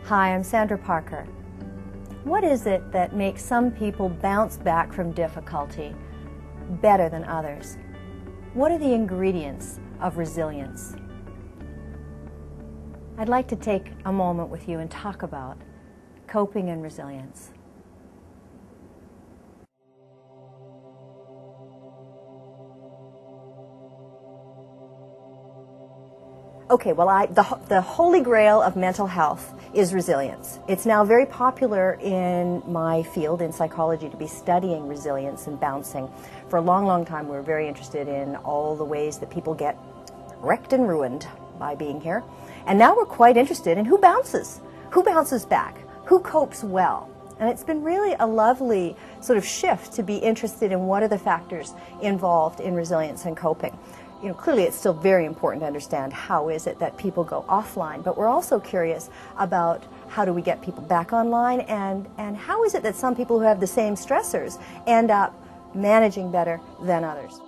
Hi, I'm Sandra Parker. What is it that makes some people bounce back from difficulty better than others? What are the ingredients of resilience? I'd like to take a moment with you and talk about coping and resilience. Okay, well, the holy grail of mental health is resilience. It's now very popular in my field, in psychology, to be studying resilience and bouncing. For a long, long time, we were very interested in all the ways that people get wrecked and ruined by being here. And now we're quite interested in who bounces back, who copes well. And it's been really a lovely sort of shift to be interested in what are the factors involved in resilience and coping. You know, clearly it's still very important to understand how is it that people go offline, but we're also curious about how do we get people back online, and how is it that some people who have the same stressors end up managing better than others.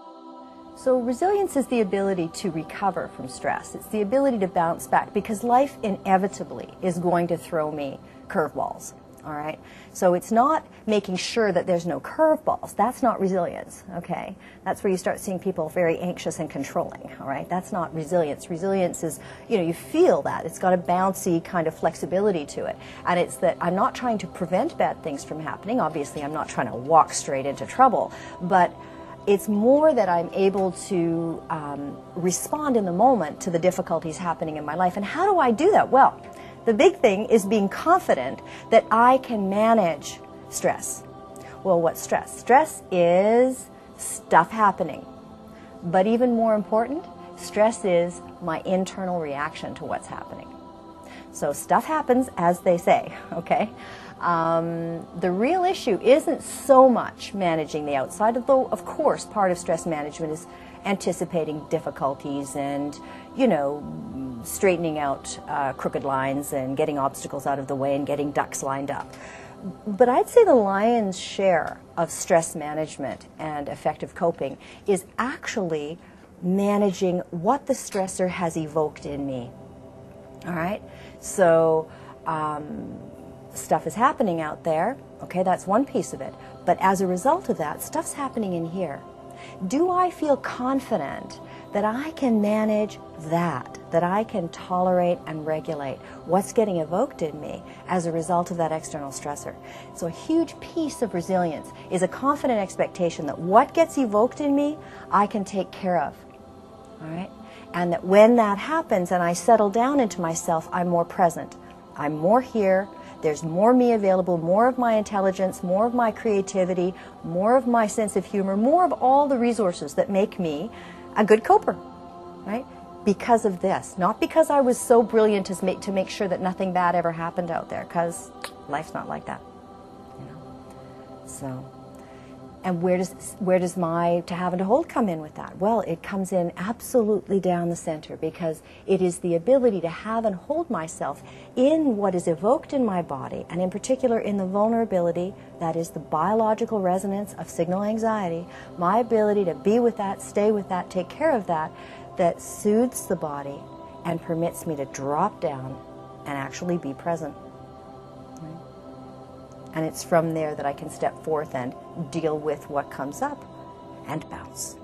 So resilience is the ability to recover from stress. It's the ability to bounce back, because life inevitably is going to throw me curveballs. All right, so it's not making sure that there's no curveballs. That's not resilience, okay? That's where you start seeing people very anxious and controlling, all right? That's not resilience. Resilience is, you know, you feel that. It's got a bouncy kind of flexibility to it. And it's that I'm not trying to prevent bad things from happening. Obviously, I'm not trying to walk straight into trouble, but it's more that I'm able to respond in the moment to the difficulties happening in my life. And how do I do that? Well, the big thing is being confident that I can manage stress. Well, what's stress? Stress is stuff happening. But even more important, stress is my internal reaction to what's happening. So stuff happens, as they say, okay? The real issue isn't so much managing the outside, although, of course, part of stress management is anticipating difficulties and, you know, straightening out crooked lines and getting obstacles out of the way and getting ducks lined up. But I'd say the lion's share of stress management and effective coping is actually managing what the stressor has evoked in me. All right? So stuff is happening out there. Okay, that's one piece of it. But as a result of that, stuff's happening in here. Do I feel confident that I can manage that I can tolerate and regulate what's getting evoked in me as a result of that external stressor? So a huge piece of resilience is a confident expectation that what gets evoked in me, I can take care of. All right? And that when that happens and I settle down into myself, I'm more present. I'm more here. There's more me available, more of my intelligence, more of my creativity, more of my sense of humor, more of all the resources that make me a good coper, right? Because of this. Not because I was so brilliant to make sure that nothing bad ever happened out there, because life's not like that, you know. So, and where does my to have and to hold come in with that? Well, it comes in absolutely down the center, because it is the ability to have and hold myself in what is evoked in my body, and in particular in the vulnerability, that is the biological resonance of signal anxiety, my ability to be with that, stay with that, take care of that, that soothes the body and permits me to drop down and actually be present. And it's from there that I can step forth and deal with what comes up and bounce.